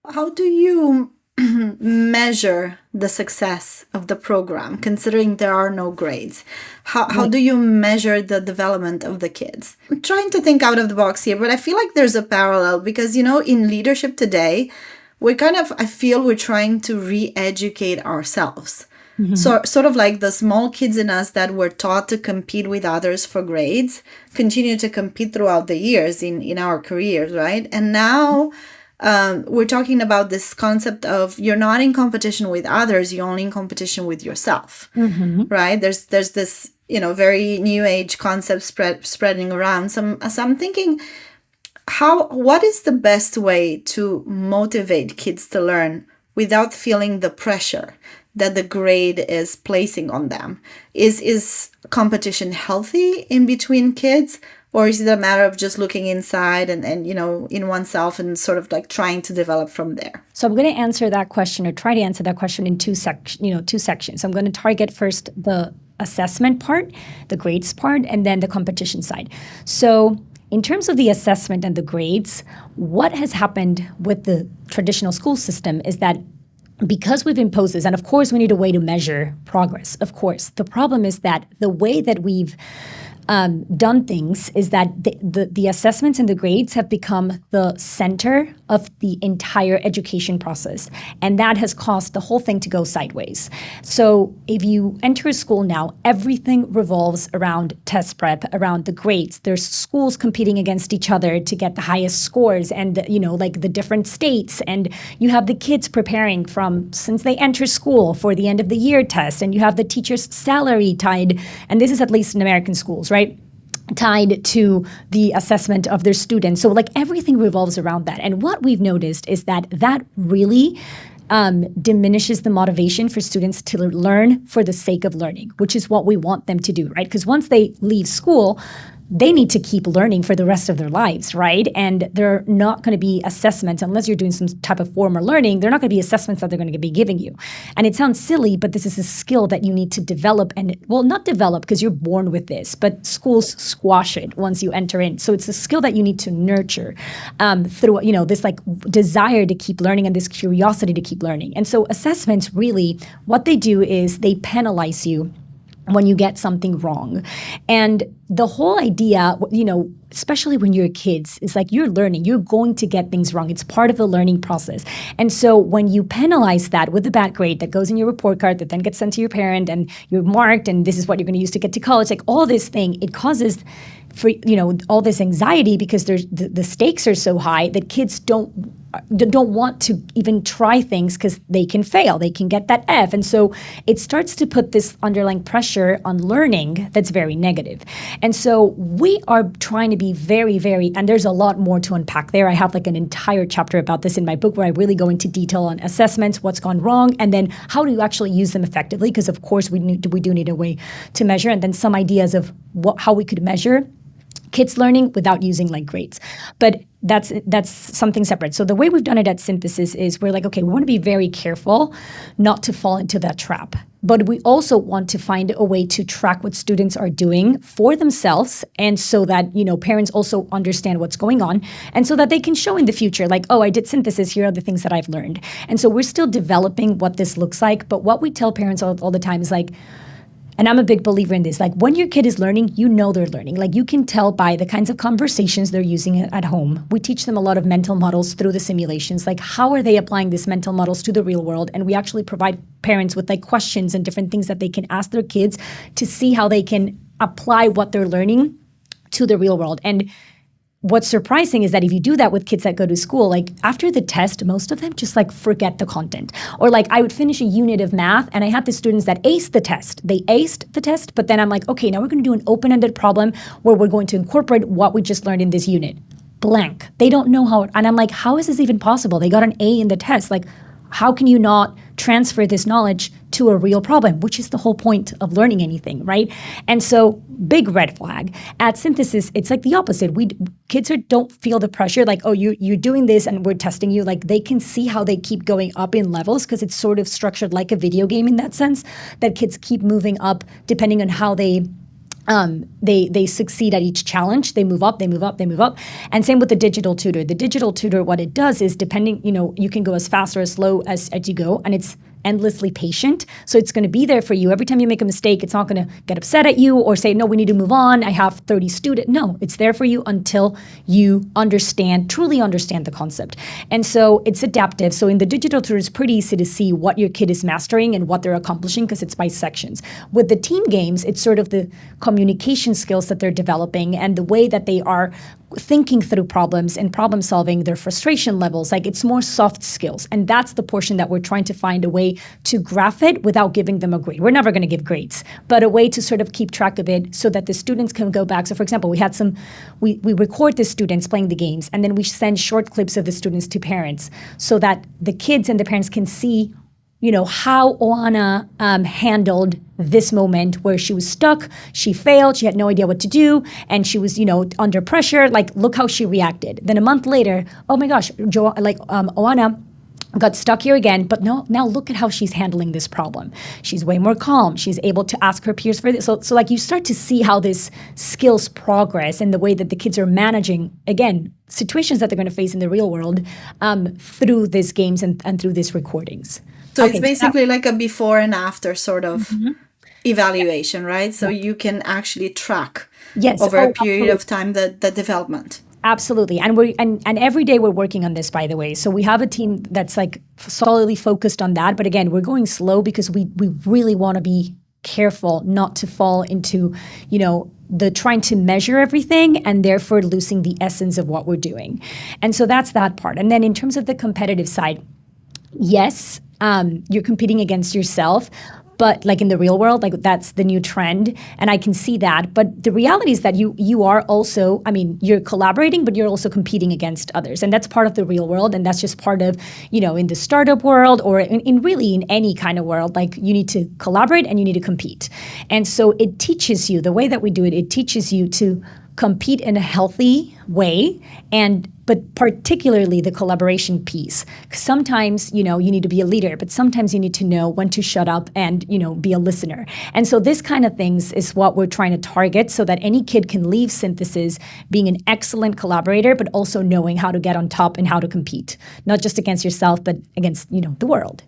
How do you measure the success of the program, considering there are no grades? How do you measure the development of the kids? I'm trying to think out of the box here, but I feel like there's a parallel because, in leadership today, I feel we're trying to re-educate ourselves. So sort of like the small kids in us that were taught to compete with others for grades continue to compete throughout the years in our careers, right? And now we're talking about this concept of you're not in competition with others, you're only in competition with yourself, right? There's this very new age concept spreading around. So I'm thinking, what is the best way to motivate kids to learn without feeling the pressure that the grade is placing on them? Is competition healthy in between kids? Or is it a matter of just looking inside and in oneself and sort of like trying to develop from there? So I'm going to answer that question, or try to answer that question in two sections. I'm going to target first the assessment part, the grades part, and then the competition side. So in terms of the assessment and the grades, what has happened with the traditional school system is that because we've imposed this, and of course we need a way to measure progress, of course. The problem is that the way that we've done things is that the assessments and the grades have become the center of the entire education process. And that has caused the whole thing to go sideways. So if you enter a school now, everything revolves around test prep, around the grades. There's schools competing against each other to get the highest scores and, like the different states. And you have the kids preparing since they enter school for the end of the year test. And you have the teacher's salary tied, and this is at least in American schools, right? Tied to the assessment of their students. So like everything revolves around that. And what we've noticed is that really diminishes the motivation for students to learn for the sake of learning, which is what we want them to do, right? Because once they leave school, they need to keep learning for the rest of their lives, right? And there are not going to be assessments, unless you're doing some type of formal learning, they're not going to be assessments that they're going to be giving you. And it sounds silly, but this is a skill that you need to develop not develop because you're born with this, but schools squash it once you enter in. So it's a skill that you need to nurture through, this like desire to keep learning and this curiosity to keep learning. And so assessments really, what they do is they penalize you when you get something wrong. And the whole idea, especially when you're kids, is like you're learning, you're going to get things wrong. It's part of the learning process. And so when you penalize that with a bad grade that goes in your report card that then gets sent to your parent and you're marked and this is what you're going to use to get to college, like all this thing, it causes all this anxiety because the stakes are so high that kids don't want to even try things because they can fail, they can get that F. And so it starts to put this underlying pressure on learning that's very negative. And so we are trying to be very, very, and there's a lot more to unpack there. I have like an entire chapter about this in my book where I really go into detail on assessments, what's gone wrong, and then how do you actually use them effectively? Because of course we do need a way to measure, and then some ideas of how we could measure kids learning without using like grades. But that's something separate. So the way we've done it at Synthesis is we're like, okay, we want to be very careful not to fall into that trap. But we also want to find a way to track what students are doing for themselves, and so that, parents also understand what's going on, and so that they can show in the future, like, oh, I did Synthesis, here are the things that I've learned. And so we're still developing what this looks like. But what we tell parents all the time is like, and I'm a big believer in this, like when your kid is learning, they're learning. Like you can tell by the kinds of conversations they're using at home. We teach them a lot of mental models through the simulations. Like how are they applying these mental models to the real world? And we actually provide parents with like questions and different things that they can ask their kids to see how they can apply what they're learning to the real world. And what's surprising is that if you do that with kids that go to school, like after the test, most of them just like forget the content. Or like I would finish a unit of math and I had the students that aced the test. They aced the test, but then I'm like, okay, now we're going to do an open-ended problem where we're going to incorporate what we just learned in this unit. Blank. They don't know how, and I'm like, how is this even possible? They got an A in the test. Like, how can you not transfer this knowledge to a real problem, which is the whole point of learning anything, right? And so big red flag. At Synthesis, it's like the opposite. Kids don't feel the pressure like, oh, you're doing this and we're testing you. Like they can see how they keep going up in levels because it's sort of structured like a video game in that sense, that kids keep moving up depending on how they they succeed at each challenge. They move up, they move up, they move up. And same with the digital tutor. The digital tutor, what it does is depending, you can go as fast or as slow as you go, and it's endlessly patient. So it's going to be there for you. Every time you make a mistake, it's not going to get upset at you or say, no, we need to move on. I have 30 students. No, it's there for you until you truly understand the concept. And so it's adaptive. So in the digital tutor, it's pretty easy to see what your kid is mastering and what they're accomplishing because it's by sections. With the team games, it's sort of the communication skills that they're developing and the way that they are thinking through problems and problem solving, their frustration levels. Like it's more soft skills. And that's the portion that we're trying to find a way to graph it without giving them a grade. We're never going to give grades, but a way to sort of keep track of it so that the students can go back. So for example, we record the students playing the games and then we send short clips of the students to parents so that the kids and the parents can see how Oana handled this moment where she was stuck, she failed, she had no idea what to do, and she was, under pressure. Like, look how she reacted. Then a month later, oh my gosh, Oana got stuck here again, but no, now look at how she's handling this problem. She's way more calm. She's able to ask her peers for this. So like you start to see how this skills progress and the way that the kids are managing, again, situations that they're going to face in the real world through these games and through these recordings. So it's basically like a before and after sort of evaluation, right? So you can actually track over a period of time the development. Absolutely. And every day we're working on this, by the way. So we have a team that's like solidly focused on that. But again, we're going slow because we really want to be careful not to fall into, the trying to measure everything and therefore losing the essence of what we're doing. And so that's that part. And then in terms of the competitive side, yes, you're competing against yourself, but like in the real world, like that's the new trend. And I can see that. But the reality is that you are also, you're collaborating, but you're also competing against others. And that's part of the real world. And that's just part of, in the startup world or in really in any kind of world, like you need to collaborate and you need to compete. And so it teaches you, the way that we do it, it teaches you to compete in a healthy way, but particularly the collaboration piece. 'Cause sometimes, you need to be a leader, but sometimes you need to know when to shut up and, be a listener. And so this kind of things is what we're trying to target so that any kid can leave Synthesis being an excellent collaborator, but also knowing how to get on top and how to compete, not just against yourself, but against, the world.